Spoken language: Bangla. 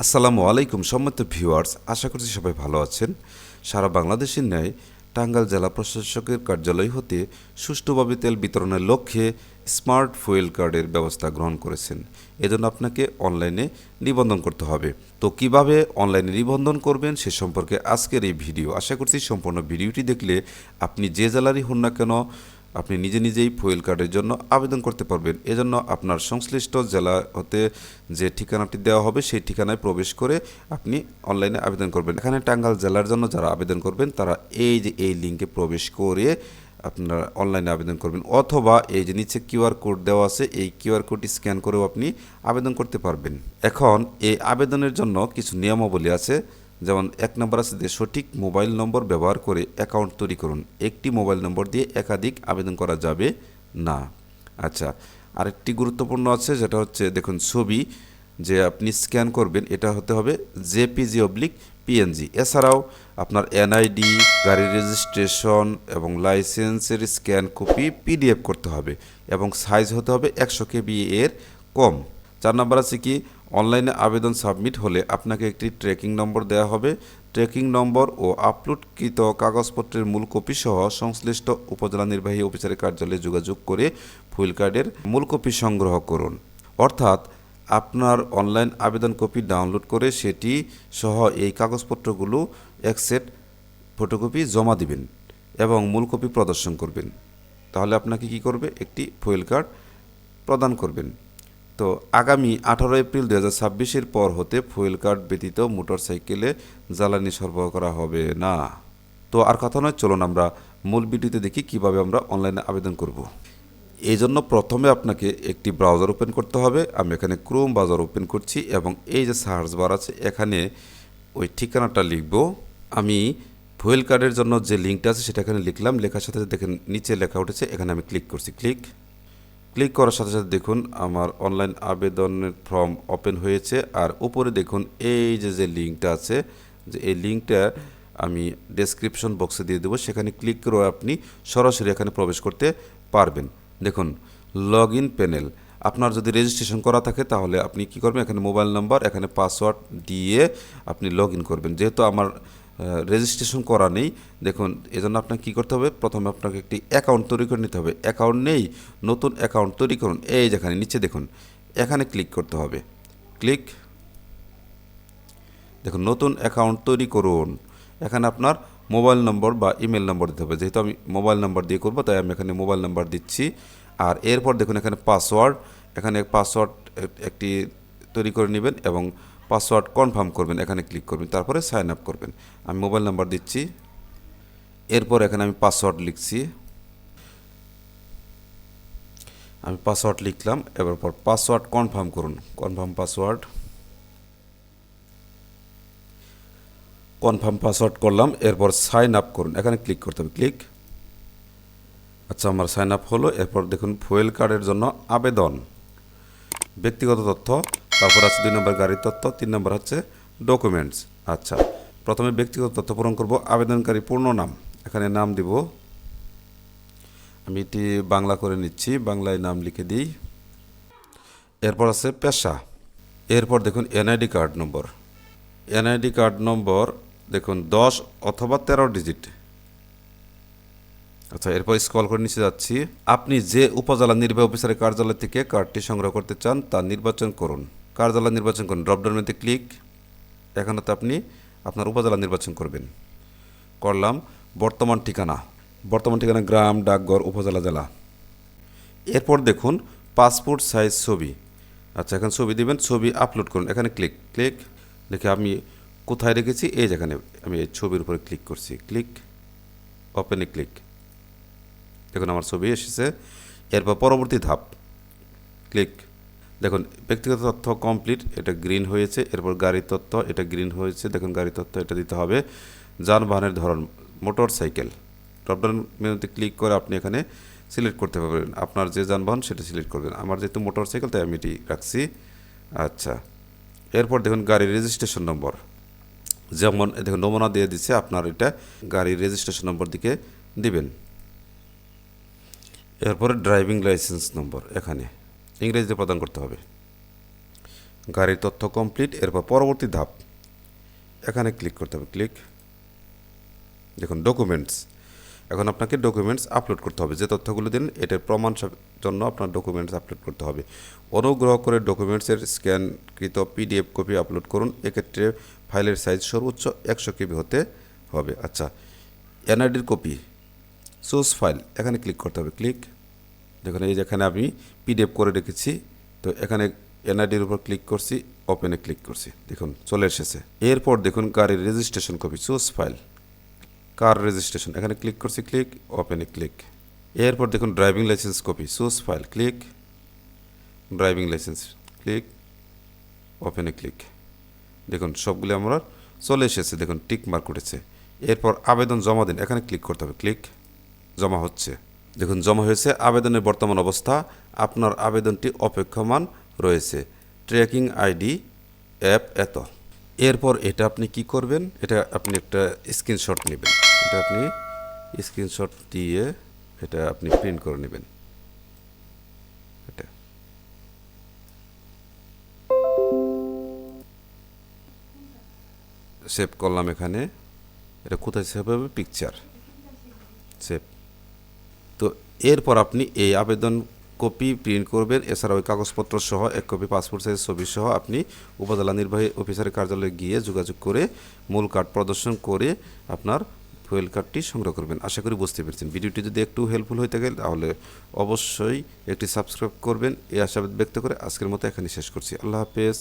আসসালামু আলাইকুম সম্মানিত ভিউয়ার্স, আশা করছি সবাই ভালো আছেন। সারা বাংলাদেশের ন্যায় টাঙ্গাইল জেলা প্রশাসকের কার্যালয় হতে সুষ্ঠুভাবে তেল বিতরণের লক্ষ্যে স্মার্ট ফুয়েল কার্ডের ব্যবস্থা গ্রহণ করেছেন। এজন্য আপনাকে অনলাইনে নিবন্ধন করতে হবে। তো কিভাবে অনলাইনে নিবন্ধন করবেন সে সম্পর্কে আজকের এই ভিডিও। আশা করছি সম্পূর্ণ ভিডিওটি দেখলে আপনি যে জেলারই হন না কেন আপনি নিজে নিজেই ফুয়েল কার্ডের জন্য আবেদন করতে পারবেন। এজন্য আপনার সংশ্লিষ্ট জেলা হতে যে ঠিকানাটি দেওয়া হবে সেই ঠিকানায় প্রবেশ করে আপনি অনলাইনে আবেদন করবেন। এখানে টাঙ্গাইল জেলার জন্য যারা আবেদন করবেন তারা এই লিঙ্কে প্রবেশ করে আপনারা অনলাইনে আবেদন করবেন, অথবা এই যে নিচে কিউআর কোড দেওয়া আছে এই কিউআর কোডটি স্ক্যান করেও আপনি আবেদন করতে পারবেন। এখন এই আবেদনের জন্য কিছু নিয়মাবলী আছে। যেমন 1 নম্বর আছে যে সঠিক মোবাইল নম্বর ব্যবহার করে অ্যাকাউন্ট তৈরি করুন। একটি মোবাইল নম্বর দিয়ে একাধিক আবেদন করা যাবে না। আচ্ছা, আরেকটি গুরুত্বপূর্ণ আছে যেটা হচ্ছে দেখুন ছবি যে আপনি স্ক্যান করবেন এটা হতে হবে জেপিজি/পিএনজি। এছাড়াও আপনার এনআইডি, গাড়ির রেজিস্ট্রেশন এবং লাইসেন্সের স্ক্যান কপি পিডিএফ করতে হবে এবং সাইজ হতে হবে 100 কেবি এর কম। 4 নম্বর আছে কি অনলাইনে আবেদন সাবমিট হলে আপনাকে একটি ট্র্যাকিং নম্বর দেওয়া হবে। ট্র্যাকিং নম্বর ও আপলোডকৃত কাগজপত্রের মূল কপি সহ সংশ্লিষ্ট উপজেলা নির্বাহী অফিসারের কার্যালয়ে যোগাযোগ করে ফুয়েল কার্ডের মূল কপি সংগ্রহ করুন। অর্থাৎ আপনার অনলাইন আবেদন কপি ডাউনলোড করে সেটি সহ এই কাগজপত্রগুলো এক সেট ফটোকপি জমা দিবেন এবং মূল কপি প্রদর্শন করবেন। তাহলে আপনাকে কি করবে, একটি ফুয়েল কার্ড প্রদান করবেন। তো আগামী 18 এপ্রিল 2026-এর পর হতে ফুয়েল কার্ড ব্যতীত মোটরসাইকেলে জ্বালানি সরবরাহ করা হবে না। তো আর কথা নয়, চলুন আমরা মূল ভিডিওতে দেখি কিভাবে আমরা অনলাইনে আবেদন করব। এই জন্য প্রথমে আপনাকে একটি ব্রাউজার ওপেন করতে হবে। আমি এখানে ক্রোম ব্রাউজার ওপেন করছি এবং এই যে সার্চ বার আছে এখানে ওই ঠিকানাটা লিখব। আমি ফুয়েল কার্ডের জন্য যে লিঙ্কটা আছে সেটা এখানে লিখলাম। লেখার সাথে সাথে দেখেন নিচে লেখা উঠেছে, এখানে আমি ক্লিক করছি। ক্লিক করার সাথে সাথে দেখুন আমার অনলাইন আবেদনের ফর্ম ওপেন হয়েছে। আর উপরে দেখুন এই যে লিঙ্কটা আছে, যে এই লিঙ্কটা আমি ডেসক্রিপশন বক্সে দিয়ে দেবো, সেখানে ক্লিক করে আপনি সরাসরি এখানে প্রবেশ করতে পারবেন। দেখুন লগ ইন প্যানেল, আপনার যদি রেজিস্ট্রেশন করা থাকে তাহলে আপনি কি করবেন, এখানে মোবাইল নাম্বার, এখানে পাসওয়ার্ড দিয়ে আপনি লগ ইন করবেন। যেহেতু আমার রেজিস্ট্রেশন করা নেই, দেখুন এজন্য আপনাকে কী করতে হবে, প্রথমে আপনাকে একটি অ্যাকাউন্ট তৈরি করে নিতে হবে। অ্যাকাউন্ট নেই, নতুন অ্যাকাউন্ট তৈরি করুন। এই যেখানে নিচে দেখুন এখানে ক্লিক করতে হবে। দেখুন নতুন অ্যাকাউন্ট তৈরি করুন। এখানে আপনার মোবাইল নম্বর বা ইমেল নম্বর দিতে হবে। যেহেতু আমি মোবাইল নাম্বার দিয়ে করবো তাই আমি এখানে মোবাইল নাম্বার দিচ্ছি। আর এরপর দেখুন এখানে পাসওয়ার্ড, এখানে পাসওয়ার্ড একটি তৈরি করে নেবেন এবং পাসওয়ার্ড কনফার্ম করবেন, এখানে ক্লিক করবেন, তারপরে সাইন আপ করবেন। আমি মোবাইল নাম্বার দিচ্ছি, এরপর এখানে আমি পাসওয়ার্ড লিখছি। আমি পাসওয়ার্ড লিখলাম, এবার পর পাসওয়ার্ড কনফার্ম করুন। কনফার্ম পাসওয়ার্ড করলাম, এরপর সাইন আপ করুন, এখানে ক্লিক করতে হবে। আচ্ছা, আমার সাইন আপ হলো। এরপর দেখুন ফুয়েল কার্ডের জন্য আবেদন, ব্যক্তিগত তথ্য, তারপর আছে 2 নম্বর গাড়ির তথ্য, 3 নম্বর হচ্ছে ডকুমেন্টস। আচ্ছা, প্রথমে ব্যক্তিগত তথ্য পূরণ করব। আবেদনকারী পূর্ণ নাম, এখানে নাম দিব, আমি এটি বাংলা করে নিচ্ছি, বাংলায় নাম লিখে দিই। এরপর আছে পেশা, এরপর দেখুন এনআইডি কার্ড নম্বর দেখুন 10 অথবা 13 ডিজিট। আচ্ছা, এরপর স্ক্রল করে নিচে যাচ্ছি। আপনি যে উপজেলা নির্বাহী অফিসারের কার্যালয় থেকে কার্ডটি সংগ্রহ করতে চান তা নির্বাচন করুন। কার্যালয় নির্বাচন করুন, ড্রপডাউন মেনুতে ক্লিক। এখানে তো আপনি আপনার উপজেলা নির্বাচন করলাম। বর্তমান ঠিকানা গ্রাম, ডাকঘর, উপজেলা, জেলা। এরপর দেখুন পাসপোর্ট সাইজ ছবি। আচ্ছা, এখানে ছবি দিবেন, ছবি আপলোড করুন, এখানে ক্লিক দেখে আমি কোথায় রেখেছি, এই যেখানে আমি এই ছবির উপরে ক্লিক করছি। ওপেনে দেখুন আমার ছবি এসেছে। এরপর পরবর্তী ধাপ দেখুন ব্যক্তিগত তথ্য কমপ্লিট, এটা গ্রিন হয়েছে। এরপর গাড়ির তথ্য, এটা গ্রিন হয়েছে। দেখুন গাড়ির তথ্য এটা দিতে হবে। যানবাহনের ধরন মোটর সাইকেল, ড্রপডাউন মেনুতে ক্লিক করে আপনি এখানে সিলেক্ট করতে পারবেন আপনার যে যানবাহন সেটা সিলেক্ট করবেন। আমার যেহেতু মোটর সাইকেল তাই আমি এটি রাখছি। আচ্ছা, এরপর দেখুন গাড়ির রেজিস্ট্রেশন নম্বর, যেমন দেখুন নমুনা দিয়ে দিচ্ছে, আপনার এটা গাড়ির রেজিস্ট্রেশন নম্বর দিকে দিবেন। এরপরে ড্রাইভিং লাইসেন্স নম্বর এখানে ইংরেজিতে প্রদান করতে হবে। গাড়ির তথ্য কমপ্লিট। এরপর পরবর্তী ধাপ, এখানে ক্লিক করতে হবে, ক্লিক। দেখুন ডকুমেন্টস, এখন আপনাকে ডকুমেন্টস আপলোড করতে হবে। যে তথ্যগুলো দিন এটার প্রমাণ জন্য আপনার ডকুমেন্টস আপলোড করতে হবে। অনুগ্রহ করে ডকুমেন্টসের স্ক্যানকৃত পিডিএফ কপি আপলোড করুন। এক্ষেত্রে ফাইলের সাইজ সর্বোচ্চ 100 কেবি হতে হবে। আচ্ছা, এনআইডির কপি, সোর্স ফাইল, এখানে ক্লিক করতে হবে, ক্লিক। দেখুন এই যেখানে আমি পিডিএফ করে রেখেছি, তো এখানে এনআইডির উপর ক্লিক করছি, ওপেনে ক্লিক করছি, দেখুন চলে এসেছে। এরপর দেখুন গাড়ির রেজিস্ট্রেশন কপি, সোর্স ফাইল, কার রেজিস্ট্রেশন, এখানে ক্লিক করছি, ক্লিক, ওপেনে ক্লিক। এরপর দেখুন driving licence copy, source file, click, driving licence, click, ওপেনে ক্লিক। দেখুন সবগুলো আমরা চলে এসেছে, দেখুন টিক মার্ক উঠেছে। এরপর আবেদন জমা দিন, এখানে ক্লিক করতে হবে, ক্লিক, জমা হচ্ছে। দেখুন জমা হয়েছে। আবেদনের বর্তমান অবস্থা, আপনার আবেদনটি অপেক্ষমান রয়েছে, ট্র্যাকিং আইডি অ্যাপ এত। এরপর এটা আপনি কি করবেন, এটা আপনি একটা স্ক্রিনশট নেবেন, এটা আপনি স্ক্রিনশট দিয়ে এটা আপনি প্রিন্ট করে নেবেন। এটা সেভ করলাম এখানে। এটা কোথায় সেভ হবে, পিকচার, সেভ। তো এরপর আপনি এই আবেদন কপি প্রিন্ট করবেন। এছাড়া ওই কাগজপত্র সহ 1 কপি পাসপোর্ট সাইজ ছবি সহ আপনি উপজেলা নির্বাহী অফিসারের কার্যালয়ে গিয়ে যোগাযোগ করে মূল কার্ড প্রদর্শন করে আপনার ফুয়েল কার্ডটি সংগ্রহ করবেন। আশা করি বুঝতে পেরেছেন। ভিডিওটি যদি একটু হেল্পফুল হয়ে থাকে তাহলে অবশ্যই একটি সাবস্ক্রাইব করবেন। এই আশাবাদ ব্যক্ত করে আজকের মতো এখানে শেষ করছি। আল্লাহ হাফেজ।